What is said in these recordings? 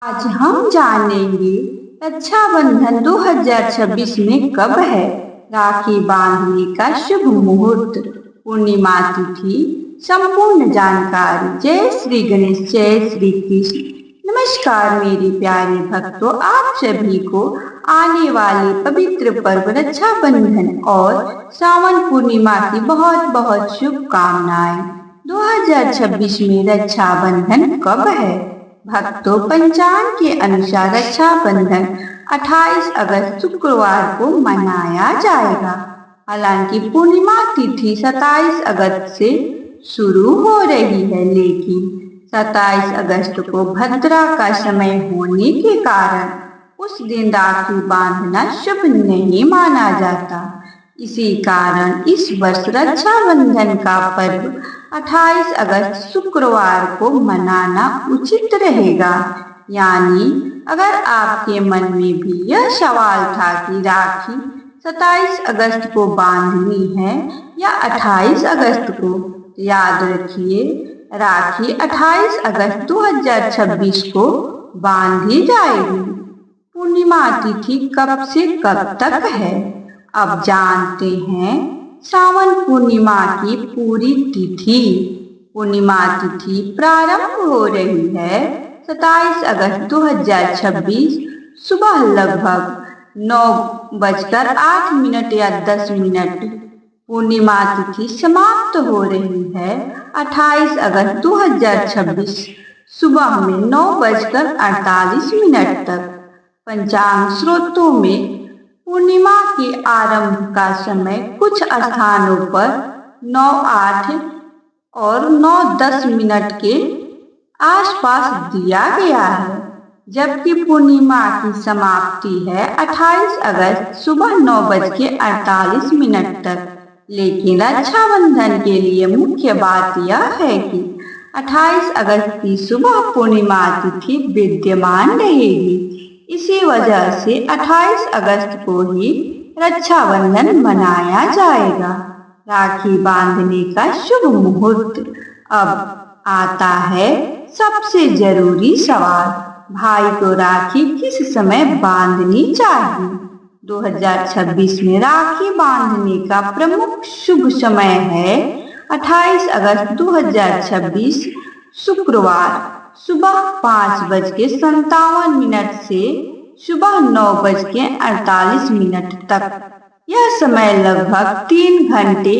आज हम जानेंगे रक्षाबंधन 2026 में कब है। राखी बांधने का शुभ मुहूर्त, पूर्णिमा तिथि, संपूर्ण जानकारी। जय श्री गणेश, जय श्री कृष्ण। नमस्कार मेरे प्यारे भक्तों, आप सभी को आने वाले पवित्र पर्व रक्षाबंधन और श्रावण पूर्णिमा की बहुत बहुत शुभकामनाएं। 2026 में रक्षाबंधन कब है। भक्तों, पंचांग के अनुसार रक्षाबंधन 28 अगस्त शुक्रवार को मनाया जाएगा। हालांकि पूर्णिमा तिथि 27 अगस्त से शुरू हो रही है, लेकिन 27 अगस्त को भद्रा का समय होने के कारण उस दिन राखी बांधना शुभ नहीं माना जाता। इसी कारण इस वर्ष रक्षाबंधन का पर्व 28 अगस्त शुक्रवार को मनाना उचित रहेगा। यानी अगर आपके मन में भी यह सवाल था कि राखी 27 अगस्त को बांधनी है या 28 अगस्त को, याद रखिए राखी 28 अगस्त 2026 को बांधी जाएगी। पूर्णिमा तिथि कब से कब तक है, अब जानते हैं। श्रावण पूर्णिमा की पूरी तिथि। पूर्णिमा तिथि प्रारंभ हो रही है 27 अगस्त 2026 सुबह लगभग 9:08 या 10। पूर्णिमा तिथि समाप्त हो रही है 28 अगस्त 2026 सुबह में 9:48 तक। पंचांग स्रोतों में पूर्णिमा के आरंभ का समय कुछ स्थानों पर 9:08 और 9:10 के आसपास दिया गया है, जबकि पूर्णिमा की समाप्ति है 28 अगस्त सुबह 9:48 तक। लेकिन रक्षाबंधन के लिए मुख्य बात यह है कि 28 अगस्त की सुबह पूर्णिमा तिथि विद्यमान रहेगी। इसी वजह से 28 अगस्त को ही रक्षाबंधन मनाया जाएगा। राखी बांधने का शुभ मुहूर्त। अब आता है सबसे जरूरी सवाल, भाई को राखी किस समय बांधनी चाहिए। 2026 में राखी बांधने का प्रमुख शुभ समय है 28 अगस्त 2026 शुक्रवार सुबह 5:57 से सुबह 9:48 तक। यह समय लगभग 3 घंटे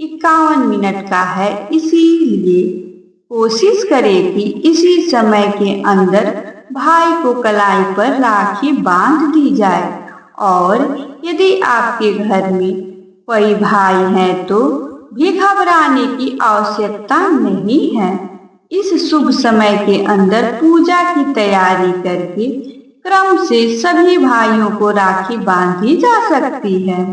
51 मिनट का है। इसीलिए कोशिश करें कि इसी समय के अंदर भाई को कलाई पर राखी बांध दी जाए। और यदि आपके घर में कोई भाई है तो भी घबराने की आवश्यकता नहीं है। इस शुभ समय के अंदर पूजा की तैयारी करके क्रम से सभी भाइयों को राखी बांधी जा सकती है।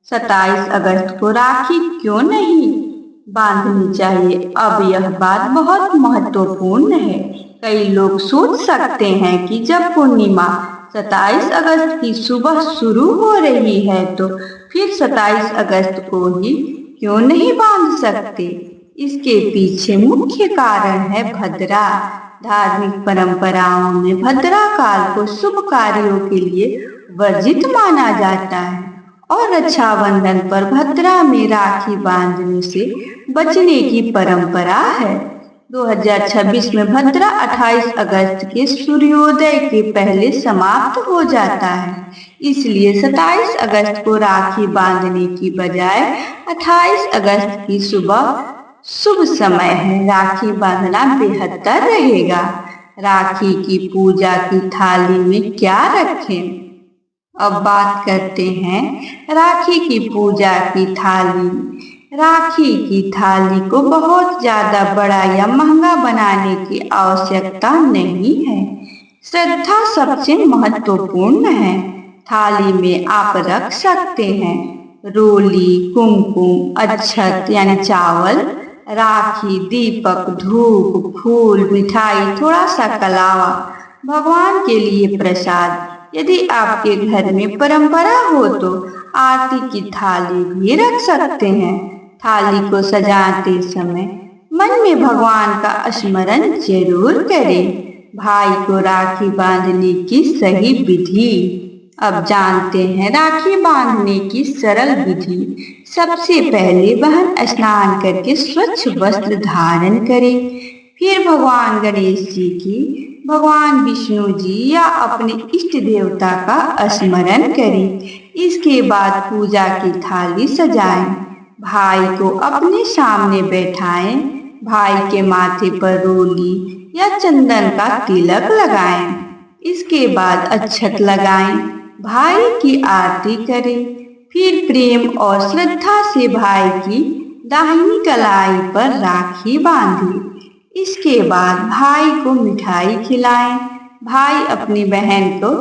27 अगस्त को राखी क्यों नहीं बांधनी चाहिए, अब यह बात बहुत महत्वपूर्ण है। कई लोग सोच सकते हैं कि जब पूर्णिमा 27 अगस्त की सुबह शुरू हो रही है तो फिर 27 अगस्त को ही क्यों नहीं बांध सकते। इसके पीछे मुख्य कारण है भद्रा। धार्मिक परंपराओं में भद्रा काल को शुभ कार्यों के लिए वर्जित माना जाता है और रक्षाबंधन पर भद्रा में राखी बांधने से बचने की परंपरा है। 2026 में भद्रा 28 अगस्त के सूर्योदय के पहले समाप्त हो जाता है। इसलिए 27 अगस्त को राखी बांधने की बजाय 28 अगस्त की सुबह शुभ समय है। राखी बांधना बेहतर रहेगा। राखी की पूजा की थाली में क्या रखें, अब बात करते हैं राखी की पूजा की थाली। राखी की थाली को बहुत ज्यादा बड़ा या महंगा बनाने की आवश्यकता नहीं है। श्रद्धा सबसे महत्वपूर्ण है। थाली में आप रख सकते हैं रोली, कुमकुम, अक्षत यानी चावल, राखी, दीपक, धूप, फूल, मिठाई, थोड़ा सा कलावा, भगवान के लिए प्रसाद। यदि आपके घर में परंपरा हो तो आरती की थाली भी रख सकते हैं। थाली को सजाते समय मन में भगवान का स्मरण जरूर करें। भाई को राखी बांधने की सही विधि। अब जानते हैं राखी बांधने की सरल विधि। सबसे पहले बहन स्नान करके स्वच्छ वस्त्र धारण करे। फिर भगवान गणेश जी की, भगवान विष्णु जी या अपने इष्ट देवता का स्मरण करें। इसके बाद पूजा की थाली सजाएं। भाई को अपने सामने बैठाएं। भाई के माथे पर रोली या चंदन का तिलक लगाएं। इसके बाद अक्षत लगाएं। भाई की आरती करें। फिर प्रेम और श्रद्धा से भाई की दाहिनी कलाई पर राखी बांधें। इसके बाद भाई को मिठाई खिलाएं। भाई अपनी बहन को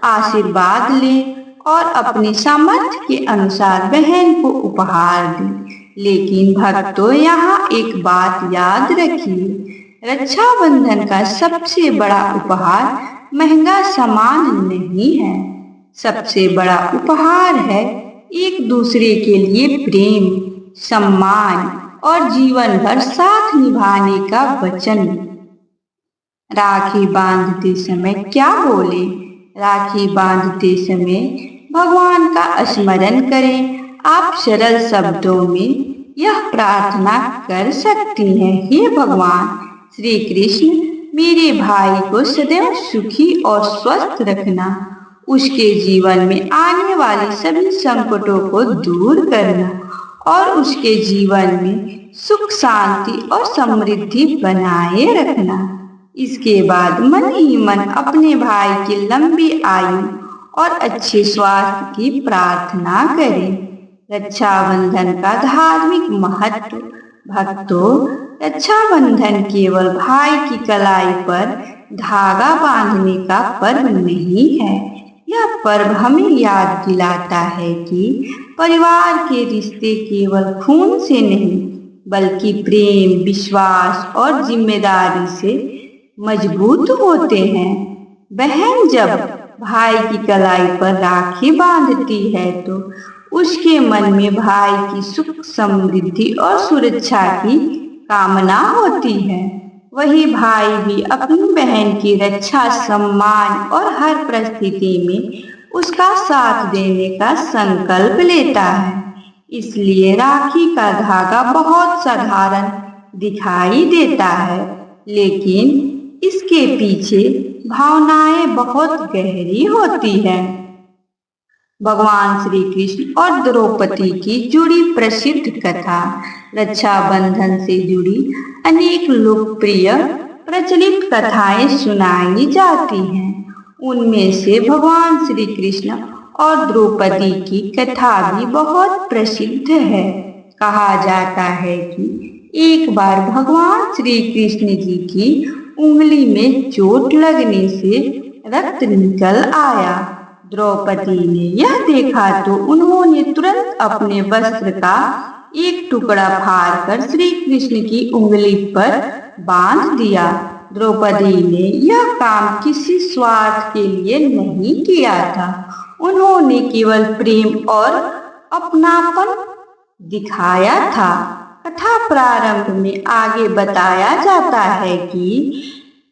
आशीर्वाद ले और अपनी सामर्थ्य के अनुसार बहन को उपहार दें। लेकिन भक्तों, यहाँ एक बात याद रखिए, रक्षाबंधन का सबसे बड़ा उपहार महंगा सामान नहीं है। सबसे बड़ा उपहार है एक दूसरे के लिए प्रेम, सम्मान और जीवन भर साथ निभाने का वचन। राखी बांधते समय क्या बोले? राखी बांधते समय भगवान का स्मरण करें। आप सरल शब्दों में यह प्रार्थना कर सकती हैं, हे भगवान श्री कृष्ण, मेरे भाई को सदैव सुखी और स्वस्थ रखना। उसके जीवन में आने वाली सभी संकटों को दूर करना और उसके जीवन में सुख, शांति और समृद्धि बनाए रखना। इसके बाद मन ही मन अपने भाई की लंबी आयु और अच्छे स्वास्थ्य की प्रार्थना करें। रक्षाबंधन का धार्मिक महत्व। भक्तों, रक्षाबंधन केवल भाई की कलाई पर धागा बांधने का पर्व नहीं है। यह पर्व हमें याद दिलाता है कि परिवार के रिश्ते केवल खून से नहीं, बल्कि प्रेम, विश्वास और जिम्मेदारी से मजबूत होते हैं। बहन जब भाई की कलाई पर राखी बांधती है तो उसके मन में भाई की सुख, समृद्धि और सुरक्षा की कामना होती है। वही भाई भी अपनी बहन की रक्षा, सम्मान और हर परिस्थिति में उसका साथ देने का संकल्प लेता है। इसलिए राखी का धागा बहुत साधारण दिखाई देता है, लेकिन इसके पीछे भावनाएं बहुत गहरी होती है। भगवान श्री कृष्ण और द्रौपदी की जुड़ी प्रसिद्ध कथा। रक्षाबंधन से जुड़ी अनेक लोकप्रिय प्रचलित कथाएं सुनाई जाती हैं। उनमें से भगवान श्री कृष्ण और द्रौपदी की कथा भी बहुत प्रसिद्ध है। कहा जाता है कि एक बार भगवान श्री कृष्ण जी की उंगली में चोट लगने से रक्त निकल आया। द्रौपदी ने यह देखा तो उन्होंने तुरंत अपने वस्त्र का एक टुकड़ा फाड़कर श्री कृष्ण की उंगली पर बांध दिया। द्रौपदी ने यह काम किसी स्वार्थ के लिए नहीं किया था। उन्होंने केवल प्रेम और अपनापन दिखाया था। कथा प्रारंभ में आगे बताया जाता है कि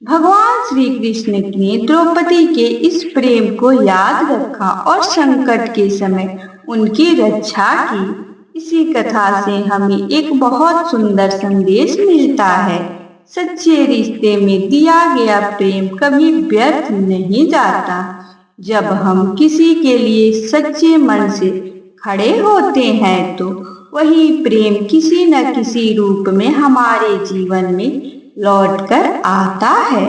भगवान श्री कृष्ण ने द्रौपदी के इस प्रेम को याद रखा और संकट के समय उनकी रक्षा की। इसी कथा से हमें एक बहुत सुंदर संदेश मिलता है। सच्चे रिश्ते में दिया गया प्रेम कभी व्यर्थ नहीं जाता। जब हम किसी के लिए सच्चे मन से खड़े होते हैं तो वही प्रेम किसी न किसी रूप में हमारे जीवन में लौटकर आता है।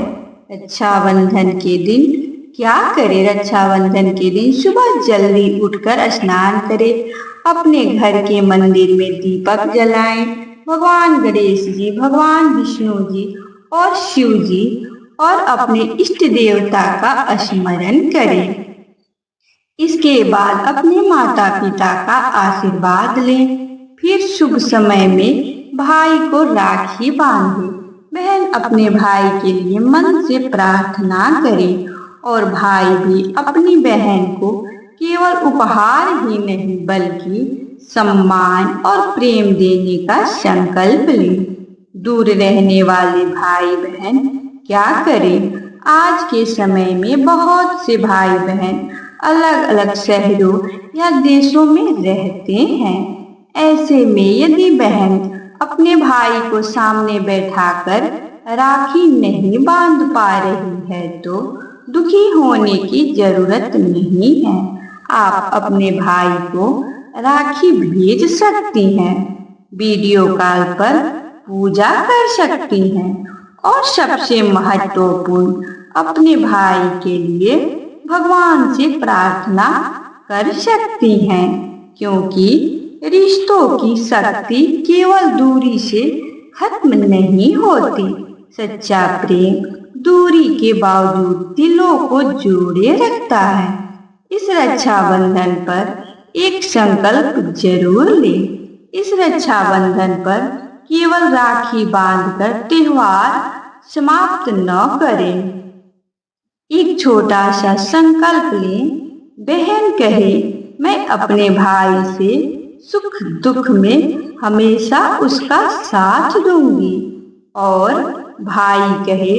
रक्षाबंधन के दिन क्या करें? रक्षाबंधन के दिन सुबह जल्दी उठकर स्नान करें, अपने घर के मंदिर में दीपक जलाएं, भगवान गणेश जी, भगवान विष्णु जी और शिव जी और अपने इष्ट देवता का स्मरण करें। इसके बाद अपने माता पिता का आशीर्वाद लें। फिर शुभ समय में भाई को राखी बांधें। बहन अपने भाई के लिए मन से प्रार्थना करे और भाई भी अपनी बहन को केवल उपहार ही नहीं बल्कि सम्मान और प्रेम देने का संकल्प ले। दूर रहने वाले भाई बहन क्या करें? आज के समय में बहुत से भाई बहन अलग अलग शहरों या देशों में रहते हैं। ऐसे में यदि बहन अपने भाई को सामने बैठाकर राखी नहीं बांध पा रही है तो दुखी होने की जरूरत नहीं है। आप अपने भाई को राखी भेज सकती हैं, वीडियो कॉल पर पूजा कर सकती हैं और सबसे महत्वपूर्ण अपने भाई के लिए भगवान से प्रार्थना कर सकती हैं, क्योंकि रिश्तों की शक्ति केवल दूरी से खत्म नहीं होती। सच्चा प्रेम दूरी के बावजूद दिलों को जोड़े रखता है। इस रक्षाबंधन पर एक संकल्प जरूर ले। इस रक्षाबंधन पर केवल राखी बांधकर त्योहार समाप्त न करें। एक छोटा सा संकल्प लें। बहन कहे, मैं अपने भाई से सुख दुख में हमेशा उसका साथ दूंगी, और भाई कहे,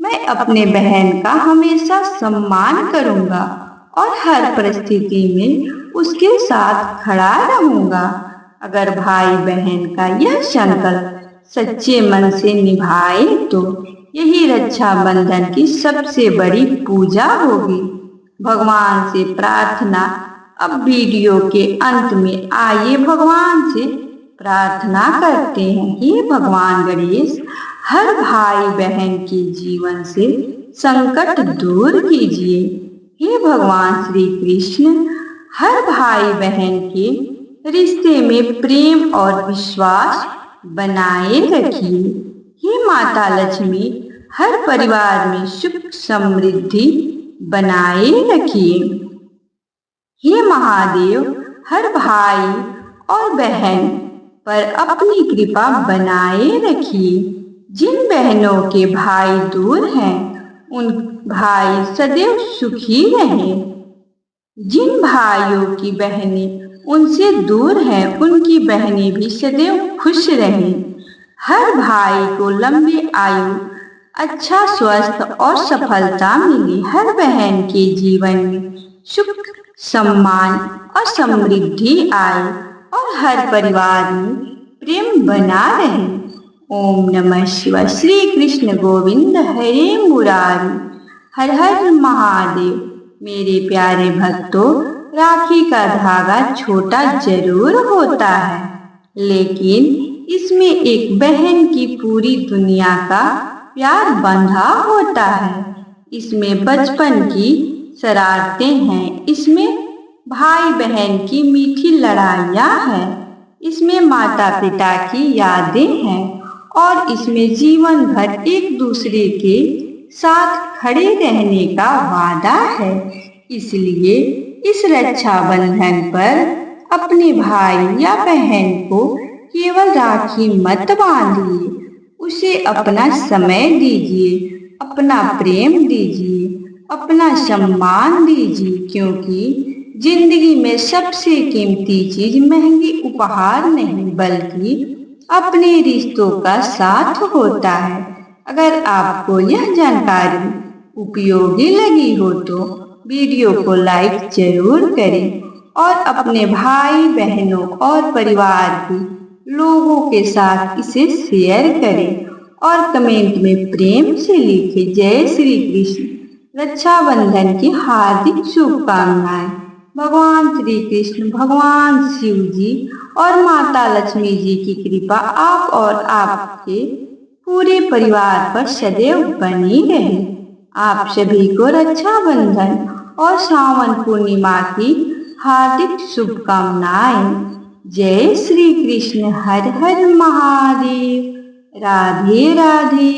मैं अपने बहन का हमेशा सम्मान करूंगा और हर परिस्थिति में उसके साथ खड़ा रहूंगा। अगर भाई बहन का यह संकल्प सच्चे मन से निभाए तो यही रक्षाबंधन की सबसे बड़ी पूजा होगी। भगवान से प्रार्थना। अब वीडियो के अंत में आइए भगवान से प्रार्थना करते हैं। हे भगवान गणेश, हर भाई बहन के जीवन से संकट दूर कीजिए। हे भगवान श्री कृष्ण, हर भाई बहन के रिश्ते में प्रेम और विश्वास बनाए रखिए। हे माता लक्ष्मी, हर परिवार में सुख समृद्धि बनाए रखिए। हे महादेव, हर भाई और बहन पर अपनी कृपा बनाए रखिए। जिन बहनों के भाई दूर हैं उन भाई सदैव सुखी रहें। जिन भाइयों की बहनें उनसे दूर हैं उनकी बहनें भी सदैव खुश रहें। हर भाई को लंबी आयु, अच्छा स्वस्थ और सफलता मिले। हर बहन के जीवन में सुख सम्मान और समृद्धि आए और हर परिवार में प्रेम बना रहे। ओम नमः शिवाय। श्री कृष्ण गोविंद हरे मुरारी। हर हर महादेव। मेरे प्यारे भक्तों, राखी का धागा छोटा जरूर होता है, लेकिन इसमें एक बहन की पूरी दुनिया का प्यार बंधा होता है। इसमें बचपन की शरारतें हैं, इसमें भाई बहन की मीठी लड़ाइयाँ हैं, इसमें माता पिता की यादें हैं और इसमें जीवन भर एक दूसरे के साथ खड़े रहने का वादा है। इसलिए इस रक्षाबंधन पर अपने भाई या बहन को केवल राखी मत बांधिए, उसे अपना समय दीजिए, अपना प्रेम दीजिए, अपना सम्मान दीजिए, क्योंकि जिंदगी में सबसे कीमती चीज महंगी उपहार नहीं बल्कि अपने रिश्तों का साथ होता है। अगर आपको यह जानकारी उपयोगी लगी हो तो वीडियो को लाइक जरूर करें और अपने भाई बहनों और परिवार के लोगों के साथ इसे शेयर करें और कमेंट में प्रेम से लिखें जय श्री कृष्ण। रक्षाबंधन की हार्दिक शुभकामनाएं। भगवान श्री कृष्ण, भगवान शिव जी और माता लक्ष्मी जी की कृपा आप और आपके पूरे परिवार पर सदैव बनी रहे। आप सभी को रक्षाबंधन और सावन पूर्णिमा की हार्दिक शुभकामनाएं। जय श्री कृष्ण। हर हर महादेव। राधे राधे।